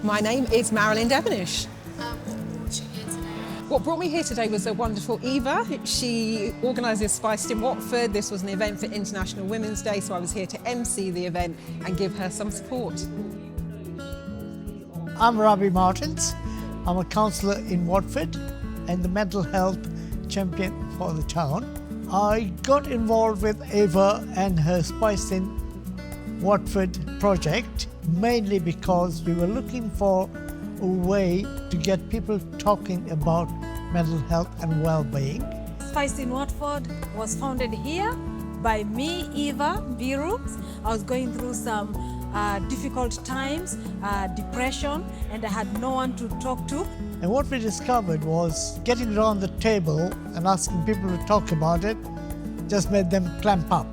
My name is Marilyn Devonish. What brought you here today? What brought me here today was the wonderful Eva. She organises Spiced in Watford. This was an event for International Women's Day, so I was here to MC the event and give her some support. I'm Ravi Martins. I'm a councillor in Watford and the mental health champion for the town. I got involved with Eva and her Spiced in Watford project mainly because we were looking for a way to get people talking about mental health and well-being. Spiced in Watford was founded here by me, Eva Biru. I was going through some difficult times, depression, and I had no one to talk to. And what we discovered was getting around the table and asking people to talk about it just made them clamp up.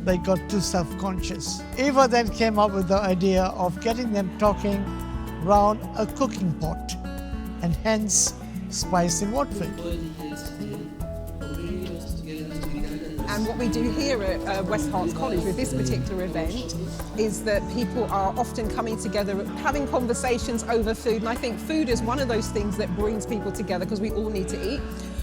They got too self-conscious. Eva then came up with the idea of getting them talking round a cooking pot, and hence Spiced in Watford. And what we do here at Herts College with this particular event is that people are often coming together, having conversations over food. And I think food is one of those things that brings people together because we all need to eat.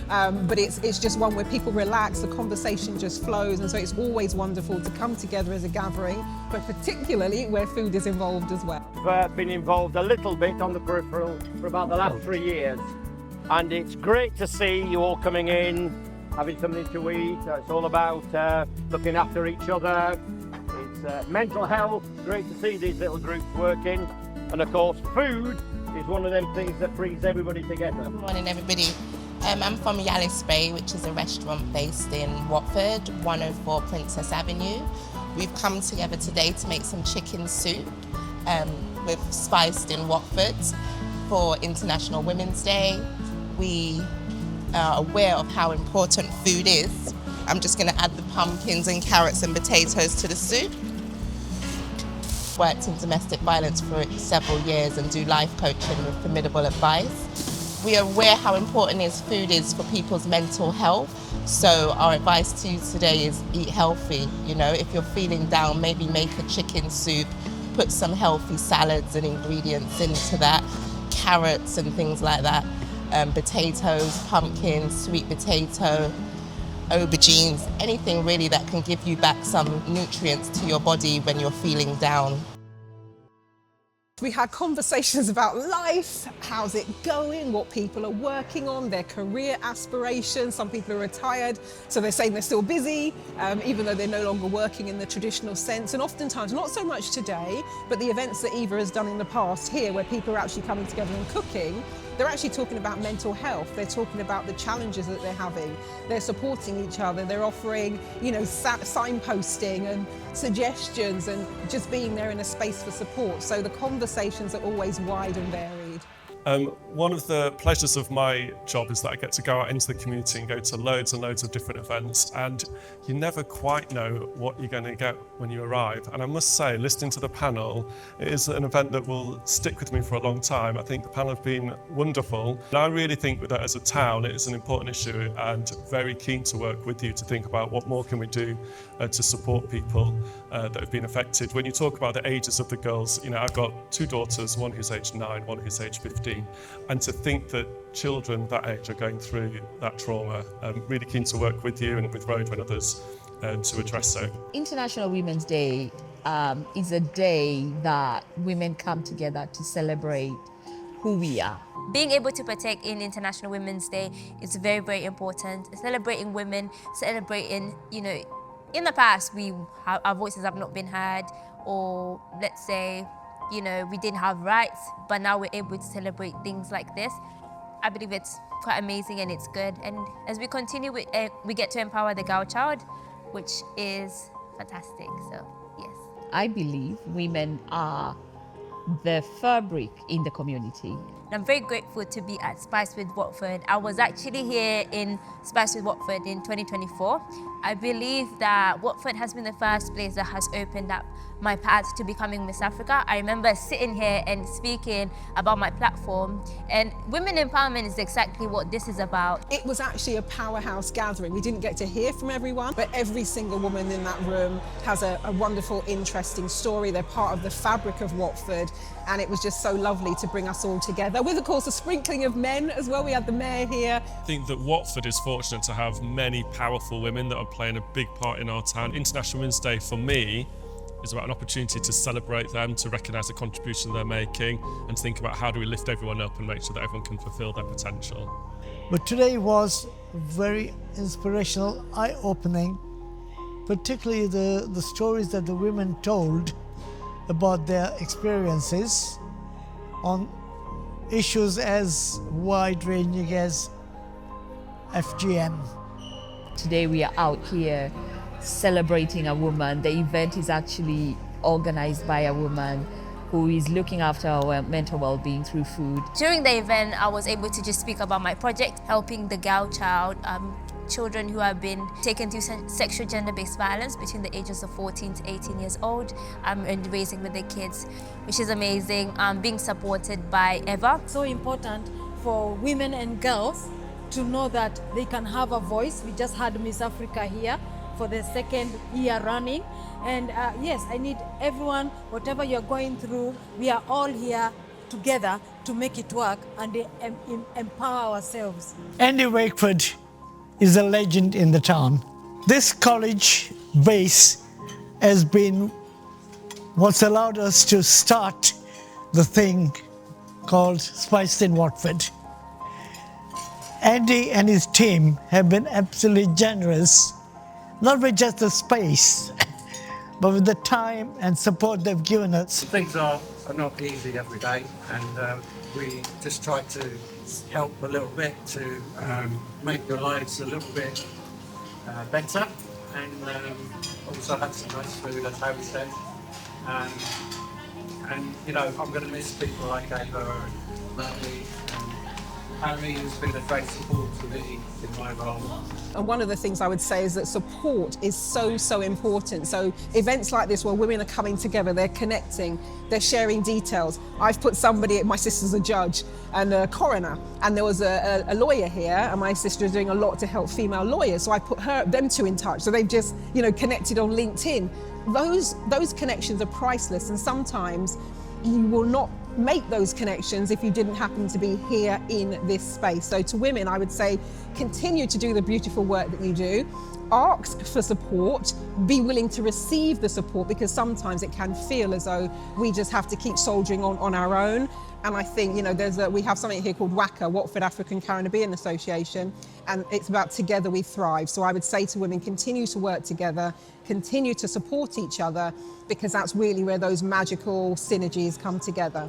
But it's just one where people relax, the conversation just flows, and so it's always wonderful to come together as a gathering, but particularly where food is involved as well. I've been involved a little bit on the peripheral for about the last 3 years, and it's great to see you all coming in, having something to eat. It's all about looking after each other. It's mental health. Great to see these little groups working, and of course food is one of them things that brings everybody together. Good morning, everybody. I'm from Yalis Bay, which is a restaurant based in Watford, 104 Princess Avenue. We've come together today to make some chicken soup with Spiced in Watford for International Women's Day. We are aware of how important food is. I'm just going to add the pumpkins and carrots and potatoes to the soup. Worked in domestic violence for several years and do life coaching with formidable advice. We are aware how important food is for people's mental health. So our advice to you today is eat healthy. You know, if you're feeling down, maybe make a chicken soup, put some healthy salads and ingredients into that, carrots and things like that, potatoes, pumpkins, sweet potato, aubergines, anything really that can give you back some nutrients to your body when you're feeling down. We had conversations about life, how's it going, what people are working on, their career aspirations. Some people are retired, so they're saying they're still busy, even though they're no longer working in the traditional sense. And oftentimes, not so much today, but the events that Eva has done in the past here, where people are actually coming together and cooking, they're actually talking about mental health. They're talking about the challenges that they're having. They're supporting each other. They're offering, signposting and suggestions and just being there in a space for support. So the conversations are always wide and varied. One of the pleasures of my job is that I get to go out into the community and go to loads and loads of different events, and you never quite know what you're going to get when you arrive. And I must say, listening to the panel, it is an event that will stick with me for a long time. I think the panel have been wonderful. And I really think that as a town, it is an important issue, and very keen to work with you to think about what more can we do to support people that have been affected. When you talk about the ages of the girls, I've got 2 daughters, one who's aged 9, one who's aged 15. And to think that children that age are going through that trauma, I'm really keen to work with you and with Road and others to address so. International Women's Day is a day that women come together to celebrate who we are. Being able to partake in International Women's Day is very, very important. Celebrating women, celebrating, in the past, our voices have not been heard, or let's say, we didn't have rights, but now we're able to celebrate things like this. I believe it's quite amazing and it's good. And as we continue, we get to empower the girl child, which is fantastic, so yes. I believe women are the fabric in the community. And I'm very grateful to be at Spiced with Watford. I was actually here in Spiced with Watford in 2024. I believe that Watford has been the first place that has opened up my path to becoming Miss Africa. I remember sitting here and speaking about my platform, and women empowerment is exactly what this is about. It was actually a powerhouse gathering. We didn't get to hear from everyone, but every single woman in that room has a wonderful, interesting story. They're part of the fabric of Watford, and it was just so lovely to bring us all together, with of course a sprinkling of men as well. We had the mayor here. I think that Watford is fortunate to have many powerful women that are playing a big part in our town. International Women's Day for me is about an opportunity to celebrate them, to recognise the contribution they're making, and think about how do we lift everyone up and make sure that everyone can fulfil their potential. But today was very inspirational, eye-opening, particularly the stories that the women told about their experiences on issues as wide-ranging as FGM. Today we are out here celebrating a woman. The event is actually organized by a woman who is looking after our mental well-being through food. During the event, I was able to just speak about my project, helping the girl child, children who have been taken through sexual gender-based violence between the ages of 14 to 18 years old, and raising with their kids, which is amazing, being supported by Eva. So important for women and girls to know that they can have a voice. We just had Miss Africa here for the second year running. And yes, I need everyone, whatever you're going through, we are all here together to make it work and empower ourselves. Andy Wakeford is a legend in the town. This college base has been what's allowed us to start the thing called Spiced in Watford. Andy and his team have been absolutely generous, not with just the space, but with the time and support they've given us. Things are not easy every day, and we just try to help a little bit to make your lives a little bit better, and also have some nice food, as Harry said. And you know, I'm going to miss people like Ava and Natalie. Harry has been a great support to me in my role. And one of the things I would say is that support is so important. So events like this where women are coming together, they're connecting, they're sharing details. I've put somebody, my sister's a judge and a coroner, and there was a lawyer here, and my sister is doing a lot to help female lawyers, so I put them two in touch. So they've just, you know, connected on LinkedIn. Those connections are priceless, and sometimes you will not make those connections if you didn't happen to be here in this space. So to women, I would say, continue to do the beautiful work that you do. Ask for support, be willing to receive the support, because sometimes it can feel as though we just have to keep soldiering on our own. And I think, you know, we have something here called WACA, Watford African Caribbean Association, and it's about together we thrive. So I would say to women, continue to work together, continue to support each other, because that's really where those magical synergies come together.